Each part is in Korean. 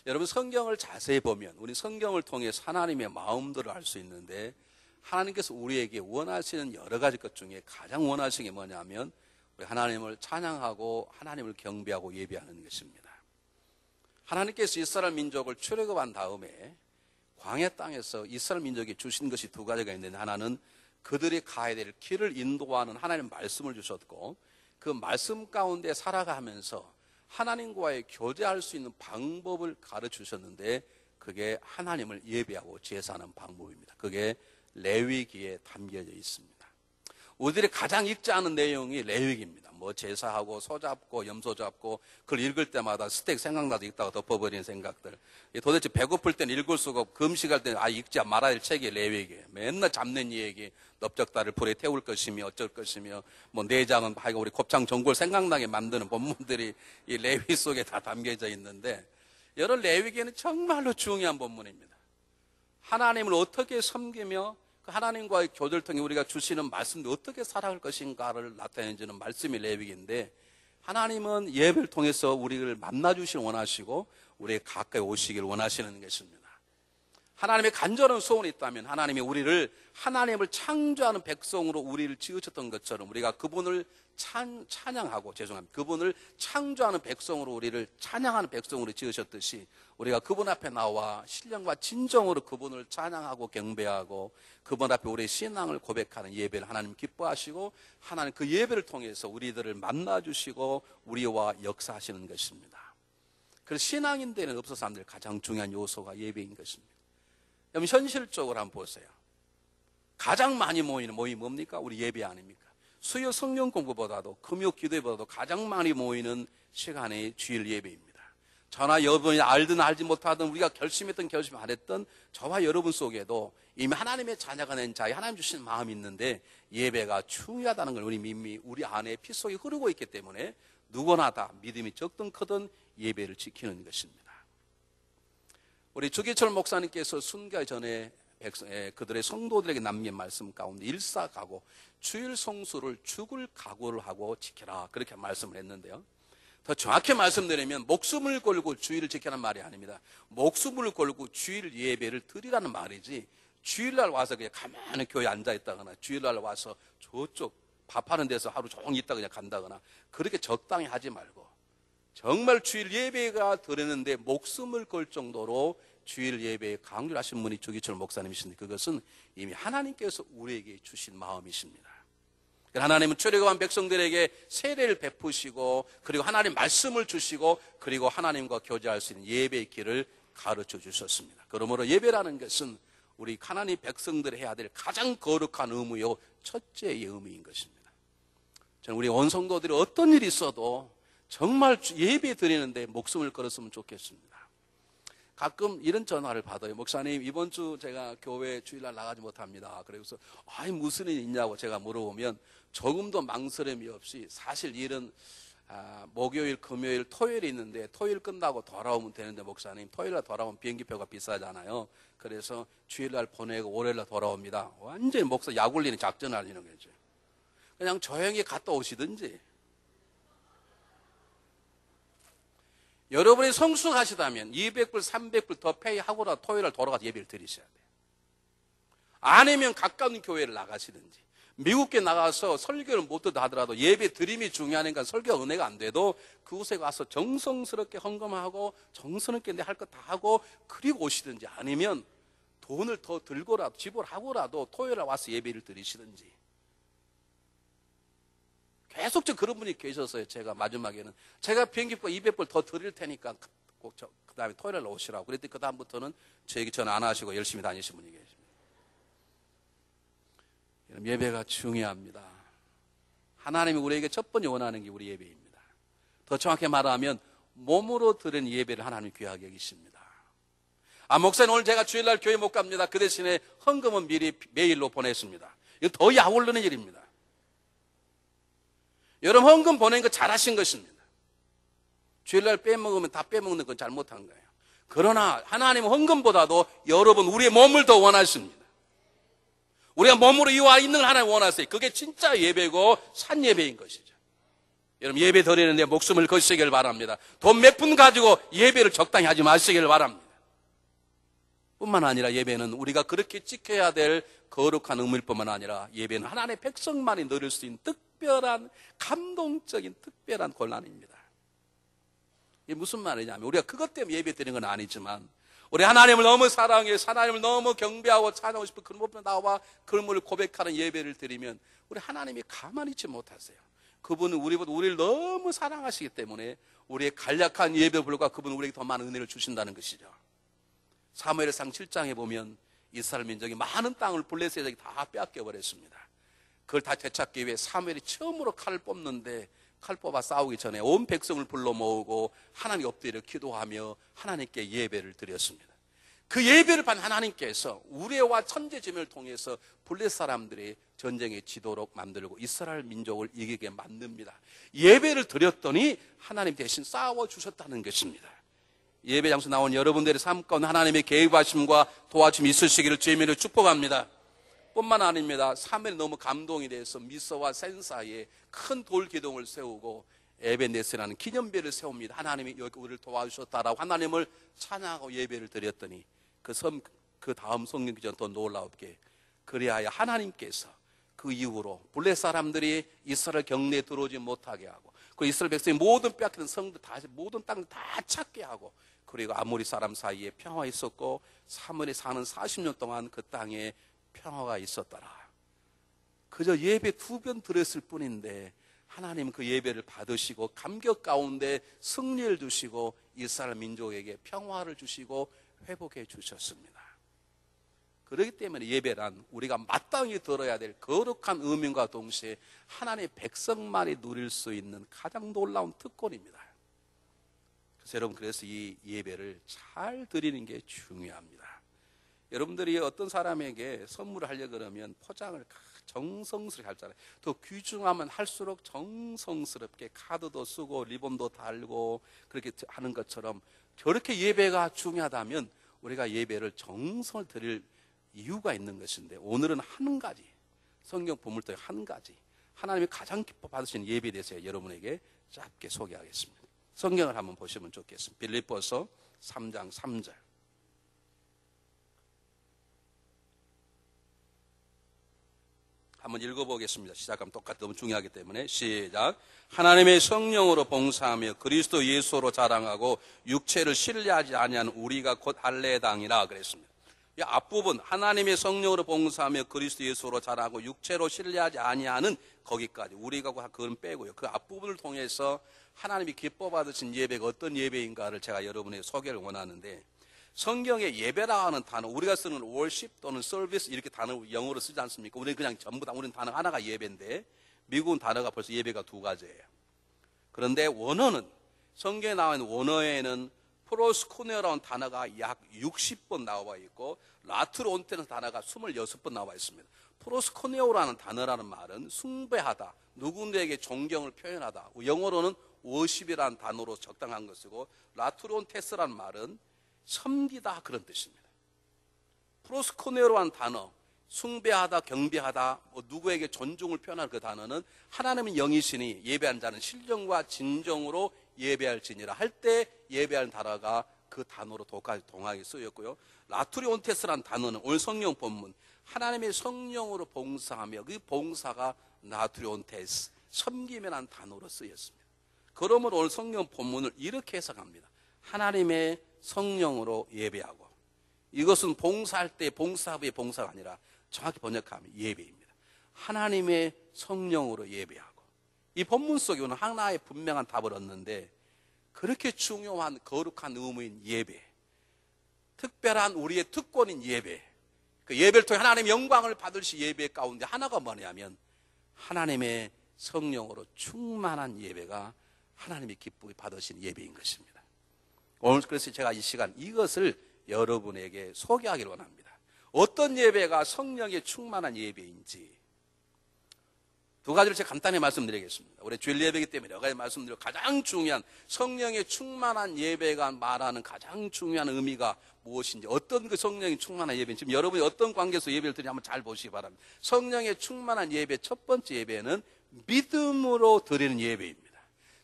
여러분 성경을 자세히 보면 우리 성경을 통해서 하나님의 마음들을 알 수 있는데 하나님께서 우리에게 원하시는 여러 가지 것 중에 가장 원하시는 게 뭐냐면 우리 하나님을 찬양하고 하나님을 경배하고 예배하는 것입니다. 하나님께서 이스라엘 민족을 출애굽한 다음에 광야 땅에서 이스라엘 민족이 주신 것이 두 가지가 있는데 하나는 그들이 가야 될 길을 인도하는 하나님의 말씀을 주셨고 그 말씀 가운데 살아가면서 하나님과의 교제할 수 있는 방법을 가르치셨는데 그게 하나님을 예배하고 제사하는 방법입니다. 그게 레위기에 담겨져 있습니다. 우리들이 가장 읽지 않은 내용이 레위기입니다. 뭐 제사하고 소 잡고 염소 잡고 그걸 읽을 때마다 스테이크 생각나도 읽다가 덮어버리는 생각들. 도대체 배고플 때는 읽을 수가 없고 금식할 때는 읽지 말아야 할 책이 레위기예요. 맨날 잡는 얘기, 넓적다리를 불에 태울 것이며 어쩔 것이며 뭐 내장은 하여간 우리 곱창 전골 생각나게 만드는 본문들이 이 레위 속에 다 담겨져 있는데 여러 레위기는 정말로 중요한 본문입니다. 하나님을 어떻게 섬기며 그 하나님과의 교제를 통해 우리가 주시는 말씀도 어떻게 살아갈 것인가를 나타내주는 말씀이 레위기인데 하나님은 예배를 통해서 우리를 만나주시길 원하시고 우리에게 가까이 오시길 원하시는 것입니다. 하나님의 간절한 소원이 있다면 하나님이 우리를 하나님을 창조하는 백성으로 우리를 지으셨던 것처럼 우리가 그분을 찬양하고 그분을 창조하는 백성으로 우리를 찬양하는 백성으로 지으셨듯이 우리가 그분 앞에 나와 신령과 진정으로 그분을 찬양하고 경배하고 그분 앞에 우리의 신앙을 고백하는 예배를 하나님 기뻐하시고 하나님 그 예배를 통해서 우리들을 만나주시고 우리와 역사하시는 것입니다. 그래서 신앙인들은 없어서 안 될 가장 중요한 요소가 예배인 것입니다. 여러분 현실적으로 한번 보세요. 가장 많이 모이는 모임이 뭡니까? 우리 예배 아닙니까? 수요 성경 공부보다도 금요 기도보다도 가장 많이 모이는 시간이 주일 예배입니다. 저나 여러분이 알든 알지 못하든 우리가 결심했던 결심 안 했던 저와 여러분 속에도 이미 하나님의 자녀가 된 자에 하나님 주신 마음이 있는데 예배가 중요하다는 걸 이미 우리 안에 피 속에 흐르고 있기 때문에 누구나 다 믿음이 적든 크든 예배를 지키는 것입니다. 우리 주기철 목사님께서 순교 전에 그들의 성도들에게 남긴 말씀 가운데 일사각오 주일 성수를 죽을 각오를 하고 지켜라 그렇게 말씀을 했는데요. 더 정확히 말씀드리면 목숨을 걸고 주일을 지키라는 말이 아닙니다. 목숨을 걸고 주일 예배를 드리라는 말이지 주일날 와서 그냥 가만히 교회에 앉아있다거나 주일날 와서 저쪽 밥하는 데서 하루 종일 있다가 그냥 간다거나 그렇게 적당히 하지 말고 정말 주일 예배가 드리는데 목숨을 걸 정도로 주일 예배에 강조를 하신 분이 주기철 목사님이신데 그것은 이미 하나님께서 우리에게 주신 마음이십니다. 하나님은 출애굽한 백성들에게 세례를 베푸시고 그리고 하나님 말씀을 주시고 그리고 하나님과 교제할 수 있는 예배의 길을 가르쳐 주셨습니다. 그러므로 예배라는 것은 우리 하나님 백성들이 해야 될 가장 거룩한 의무요 첫째의 의무인 것입니다. 저는 우리 온 성도들이 어떤 일이 있어도 정말 예배 드리는데 목숨을 걸었으면 좋겠습니다. 가끔 이런 전화를 받아요. 목사님 이번 주 제가 교회 주일날 나가지 못합니다. 그래서 무슨 일 있냐고 제가 물어보면 조금도 망설임이 없이 사실 일은 목요일, 금요일, 토요일이 있는데 토요일 끝나고 돌아오면 되는데 목사님 토요일날 돌아오면 비행기표가 비싸잖아요. 그래서 주일날 보내고 월요일날 돌아옵니다. 완전히 목사 약 올리는 작전을 하시는 거죠. 그냥 조용히 갔다 오시든지 여러분이 성숙하시다면 200불, 300불 더 페이하고라도 토요일날 돌아가서 예배를 드리셔야 돼요. 아니면 가까운 교회를 나가시든지 미국에 나가서 설교를 못 듣다 하더라도 예배 드림이 중요하니까 설교 은혜가 안 돼도 그곳에 가서 정성스럽게 헌금하고 정성스럽게 할 것 다 하고 그리고 오시든지 아니면 돈을 더 들고라도 지불하고라도 토요일에 와서 예배를 드리시든지 계속적으로 그런 분이 계셨어요. 제가 마지막에는 제가 비행기표 200불 더 드릴 테니까 꼭 그 다음에 토요일에 오시라고 그랬더니 그 다음부터는 저에게 전화 안 하시고 열심히 다니신 분이 계십니다. 예배가 중요합니다. 하나님이 우리에게 첫 번째 원하는 게 우리 예배입니다. 더 정확히 말하면 몸으로 드리는 예배를 하나님이 귀하게 여기십니다. 목사님 오늘 제가 주일날 교회 못 갑니다. 그 대신에 헌금은 미리 메일로 보냈습니다. 이거 더 약올르는 일입니다. 여러분 헌금 보내는 거 잘하신 것입니다. 주일날 빼먹으면 다 빼먹는 건 잘못한 거예요. 그러나 하나님은 헌금보다도 여러분 우리의 몸을 더 원하십니다. 우리가 몸으로 이와 있는 걸 하나님 원하세요. 그게 진짜 예배고 산 예배인 것이죠. 여러분 예배 드리는데 목숨을 거시길 바랍니다. 돈 몇 푼 가지고 예배를 적당히 하지 마시길 바랍니다. 뿐만 아니라 예배는 우리가 그렇게 지켜야 될 거룩한 의무일 뿐만 아니라 예배는 하나님의 백성만이 누릴 수 있는 특별한 감동적인 특별한 권한입니다. 이게 무슨 말이냐면 우리가 그것 때문에 예배 드리는 건 아니지만 우리 하나님을 너무 사랑해 하나님을 너무 경배하고 찬양하고 싶은 그런 부분에 나와 그물을 고백하는 예배를 드리면 우리 하나님이 가만히 있지 못하세요. 그분은 우리를 너무 사랑하시기 때문에 우리의 간략한 예배 불과 그분은 우리에게 더 많은 은혜를 주신다는 것이죠. 사무엘상 7장에 보면 이스라엘 민족이 많은 땅을 블레셋에게 다 빼앗겨 버렸습니다. 그걸 다 되찾기 위해 사무엘이 처음으로 칼을 뽑는데 칼 뽑아 싸우기 전에 온 백성을 불러 모으고 하나님 엎드려 기도하며 하나님께 예배를 드렸습니다. 그 예배를 받은 하나님께서 우레와 천재지명을 통해서 블레셋 사람들이 전쟁의 지도록 만들고 이스라엘 민족을 이기게 만듭니다. 예배를 드렸더니 하나님 대신 싸워주셨다는 것입니다. 예배 장소 나온 여러분들의 삶 가운데 하나님의 계획하심과 도와줌이 있으시기를 주님으로 축복합니다. 뿐만 아닙니다. 사무엘이 너무 감동이 돼서 미서와 센 사이에 큰 돌 기둥을 세우고 에벤네스라는 기념비를 세웁니다. 하나님이 여기 우리를 도와주셨다라고 하나님을 찬양하고 예배를 드렸더니 그 다음 성경 기전 더 놀라웠게 그리하여 하나님께서 그 이후로 블레셋 사람들이 이스라엘 경내에 들어오지 못하게 하고 그 이스라엘 백성이 모든 빼앗기는 성들 다시 모든 땅을 다 찾게 하고 그리고 아모리 사람 사이에 평화가 있었고 사무엘이 사는 40년 동안 그 땅에 평화가 있었더라. 그저 예배 2번 드렸을 뿐인데 하나님 그 예배를 받으시고 감격 가운데 승리를 주시고 이스라엘 민족에게 평화를 주시고 회복해 주셨습니다. 그렇기 때문에 예배란 우리가 마땅히 들어야 될 거룩한 의미과 동시에 하나님의 백성만이 누릴 수 있는 가장 놀라운 특권입니다. 그래서 여러분 그래서 이 예배를 잘 드리는 게 중요합니다. 여러분들이 어떤 사람에게 선물을 하려고 그러면 포장을 정성스럽게 하잖아요. 더 귀중하면 할수록 정성스럽게 카드도 쓰고 리본도 달고 그렇게 하는 것처럼 저렇게 예배가 중요하다면 우리가 예배를 정성을 드릴 이유가 있는 것인데 오늘은 한 가지 성경 본문 중에 한 가지 하나님이 가장 기뻐 받으시는 예배에 대해서 여러분에게 짧게 소개하겠습니다. 성경을 한번 보시면 좋겠습니다. 빌립보서 3장 3절 한번 읽어보겠습니다. 시작하면 똑같이 너무 중요하기 때문에 시작. 하나님의 성령으로 봉사하며 그리스도 예수로 자랑하고 육체를 신뢰하지 아니하는 우리가 곧 할례당이라 그랬습니다. 이 앞부분 하나님의 성령으로 봉사하며 그리스도 예수로 자랑하고 육체로 신뢰하지 아니하는 거기까지 우리가 그건 빼고요. 그 앞부분을 통해서 하나님이 기뻐 받으신 예배가 어떤 예배인가를 제가 여러분에게 소개를 원하는데 성경에 예배라 하는 단어 우리가 쓰는 worship 또는 service 이렇게 단어 영어로 쓰지 않습니까? 우리는 그냥 전부 다 우리는 단어 하나가 예배인데 미국은 단어가 벌써 예배가 2가지예요. 그런데 원어는 성경에 나와 있는 원어에는 프로스코네라는 단어가 약 60번 나와 있고 라트론테는 단어가 26번 나와 있습니다. 프로스코네오라는 단어라는 말은 숭배하다, 누군가에게 존경을 표현하다. 영어로는 worship이라는 단어로 적당한 것이고 라트론테스라는 말은 섬기다 그런 뜻입니다. 프로스코네오라는 단어 숭배하다, 경배하다, 누구에게 존중을 표현하는 그 단어는 하나님은 영이시니 예배한 자는 신령과 진정으로 예배할지니라 할 때 예배하는 단어가 그 단어로 동하게 쓰였고요. 라투리온테스라는 단어는 오늘 성령 본문 하나님의 성령으로 봉사하며 그 봉사가 라투리온테스 섬김이라는 단어로 쓰였습니다. 그러므로 오늘 성령 본문을 이렇게 해석합니다. 하나님의 성령으로 예배하고 이것은 봉사할 때 봉사의 봉사가 아니라 정확히 번역하면 예배입니다. 하나님의 성령으로 예배하고 이 본문 속에 오늘 하나의 분명한 답을 얻는데 그렇게 중요한 거룩한 의무인 예배 특별한 우리의 특권인 예배 그 예배를 통해 하나님의 영광을 받으실 예배 가운데 하나가 뭐냐면 하나님의 성령으로 충만한 예배가 하나님이 기쁘게 받으신 예배인 것입니다. 오늘 그래서 제가 이 시간 이것을 여러분에게 소개하기를 원합니다. 어떤 예배가 성령의 충만한 예배인지 2가지를 제가 간단히 말씀드리겠습니다. 우리 주일 예배이기 때문에 여러 가지 말씀드리고 가장 중요한 성령의 충만한 예배가 말하는 가장 중요한 의미가 무엇인지 어떤 그 성령의 충만한 예배인지 지금 여러분이 어떤 관계에서 예배를 드리는지 한번 잘 보시기 바랍니다. 성령의 충만한 예배 첫 번째 예배는 믿음으로 드리는 예배입니다.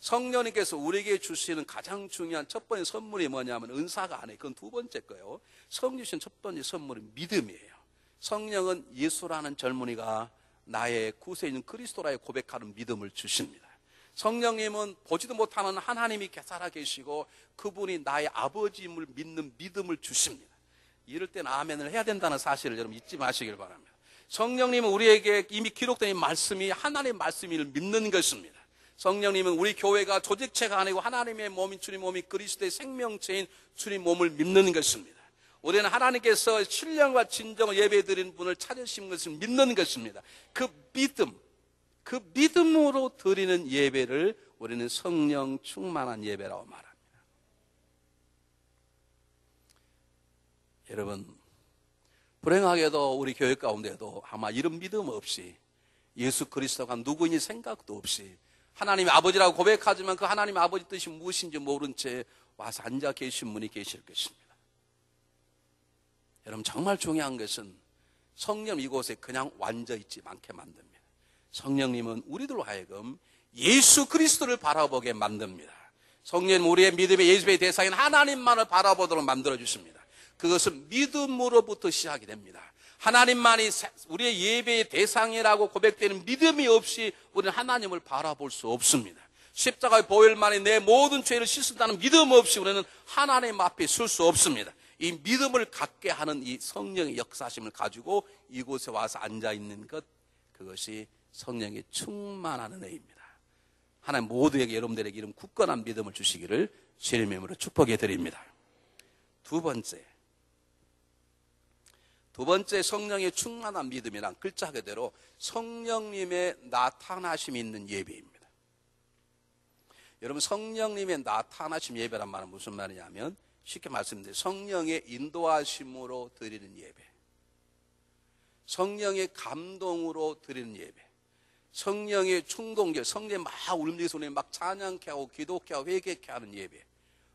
성령님께서 우리에게 주시는 가장 중요한 첫 번째 선물이 뭐냐면 은사가 아니에요. 그건 두 번째 거예요. 성령 주신 첫 번째 선물은 믿음이에요. 성령은 예수라는 젊은이가 나의 구세주인 그리스도라고 고백하는 믿음을 주십니다. 성령님은 보지도 못하는 하나님이 살아 계시고 그분이 나의 아버지임을 믿는 믿음을 주십니다. 이럴 때는 아멘을 해야 된다는 사실을 여러분 잊지 마시길 바랍니다. 성령님은 우리에게 이미 기록된 이 말씀이 하나님의 말씀을 믿는 것입니다. 성령님은 우리 교회가 조직체가 아니고 하나님의 몸인 주님 몸이 그리스도의 생명체인 주님 몸을 믿는 것입니다. 우리는 하나님께서 신령과 진정을 예배드리는 분을 찾으신 것을 믿는 것입니다. 그 믿음으로 드리는 예배를 우리는 성령 충만한 예배라고 말합니다. 여러분, 불행하게도 우리 교회 가운데도 아마 이런 믿음 없이 예수 그리스도가 누구인지 생각도 없이 하나님의 아버지라고 고백하지만 그 하나님의 아버지 뜻이 무엇인지 모른 채 와서 앉아 계신 분이 계실 것입니다. 여러분, 정말 중요한 것은 성령 이곳에 그냥 완저 있지 않게 만듭니다. 성령님은 우리들로 하여금 예수 그리스도를 바라보게 만듭니다. 성령님 우리의 믿음의 예수의 대상인 하나님만을 바라보도록 만들어 주십니다. 그것은 믿음으로부터 시작이 됩니다. 하나님만이 우리의 예배의 대상이라고 고백되는 믿음이 없이 우리는 하나님을 바라볼 수 없습니다. 십자가의 보혈만이 내 모든 죄를 씻는다는 믿음 없이 우리는 하나님 앞에 설 수 없습니다. 이 믿음을 갖게 하는 이 성령의 역사심을 가지고 이곳에 와서 앉아있는 것, 그것이 성령의 충만한 은혜입니다. 하나님 모두에게 여러분들에게 이런 굳건한 믿음을 주시기를 주님의 이름으로 축복해 드립니다. 두 번째 성령의 충만한 믿음이란 글자 그대로 성령님의 나타나심이 있는 예배입니다. 여러분, 성령님의 나타나심 예배란 말은 무슨 말이냐면 쉽게 말씀드리면 성령의 인도하심으로 드리는 예배, 성령의 감동으로 드리는 예배, 성령의 충동적, 성령의 막 울면서 막 찬양케 하고 기도케 하고 회개케 하는 예배,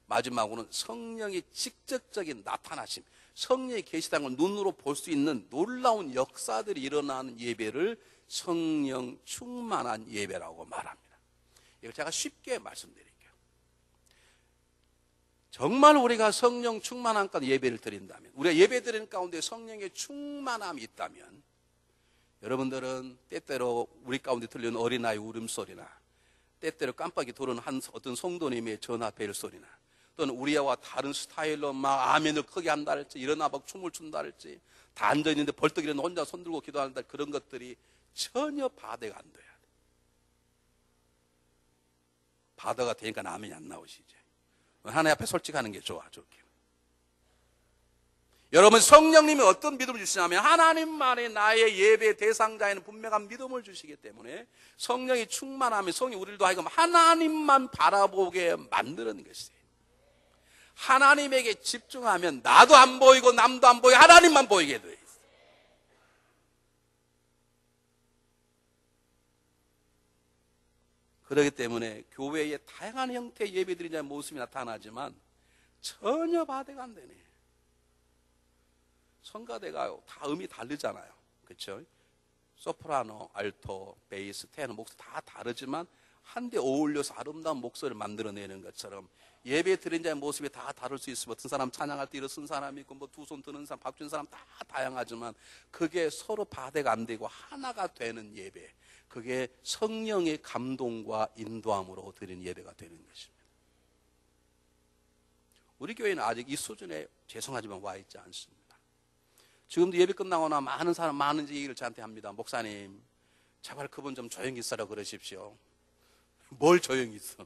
마지막으로는 성령의 직접적인 나타나심, 성령이 계시다는 걸 눈으로 볼 수 있는 놀라운 역사들이 일어나는 예배를 성령 충만한 예배라고 말합니다. 이걸 제가 쉽게 말씀드릴게요. 정말 우리가 성령 충만한 가운데 예배를 드린다면, 우리가 예배 드리는 가운데 성령의 충만함이 있다면, 여러분들은 때때로 우리 가운데 들리는 어린아이 울음소리나 때때로 깜빡이 도는 어떤 성도님의 전화벨 소리나 또는 우리와 다른 스타일로 막 아멘을 크게 한다 할지 일어나 막 춤을 춘다 할지 다 앉아있는데 벌떡 일어나 혼자 손들고 기도한다, 그런 것들이 전혀 바대가 안 돼야 돼. 바다가 되니까 아멘이 안 나오시죠. 하나님 앞에 솔직하는 게 좋아. 좋게. 여러분, 성령님이 어떤 믿음을 주시냐면 하나님만이 나의 예배 대상자에는 분명한 믿음을 주시기 때문에 성령이 충만하면 성령이 우리들도 하여금 하나님만 바라보게 만드는 것이에요. 하나님에게 집중하면 나도 안 보이고 남도 안 보이고 하나님만 보이게 돼 있어요. 그렇기 때문에 교회의 다양한 형태의 예배들이 모습이 나타나지만 전혀 바대가 안 되네. 성가대가 다 음이 다르잖아요. 그렇죠? 소프라노, 알토, 베이스, 테너 목소리 다 다르지만 한데 어울려서 아름다운 목소리를 만들어내는 것처럼 예배 드린 자의 모습이 다 다를 수 있으면 어떤 사람 찬양할 때 일어선 사람이 있고 뭐 두 손 드는 사람, 밥 주는 사람 다 다양하지만 그게 서로 바대가 안 되고 하나가 되는 예배, 그게 성령의 감동과 인도함으로 드리는 예배가 되는 것입니다. 우리 교회는 아직 이 수준에 죄송하지만 와 있지 않습니다. 지금도 예배 끝나거나 많은 사람, 많은 얘기를 저한테 합니다. 목사님, 제발 그분 좀 조용히 있으라 그러십시오. 뭘 조용히 있어?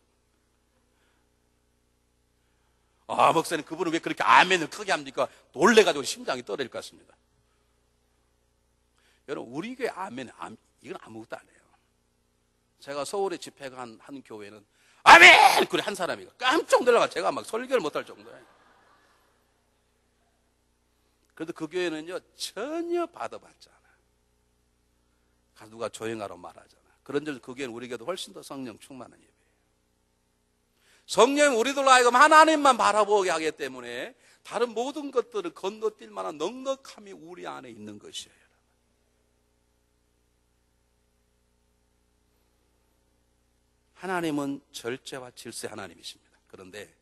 아, 목사님, 그분은 왜 그렇게 아멘을 크게 합니까? 놀래가지고 심장이 떨어질 것 같습니다. 여러분, 우리 교회 이건 아무것도 안 해요. 제가 서울에 집회가 한 교회는 아멘! 그래, 한 사람이 깜짝 놀라가 제가 막 설교를 못할 정도예요. 그래도 그 교회는요, 전혀 받아봤지 않아요. 가서 누가 조용하라고 말하잖아. 그런 점에서 그 교회는 우리 교회도 훨씬 더 성령 충만한 예배예요. 성령 우리들로 하여금 하나님만 바라보게 하기 때문에 다른 모든 것들을 건너뛸 만한 넉넉함이 우리 안에 있는 것이에요. 하나님은 절제와 질서의 하나님이십니다. 그런데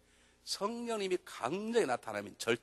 성령님이 강력히 나타나면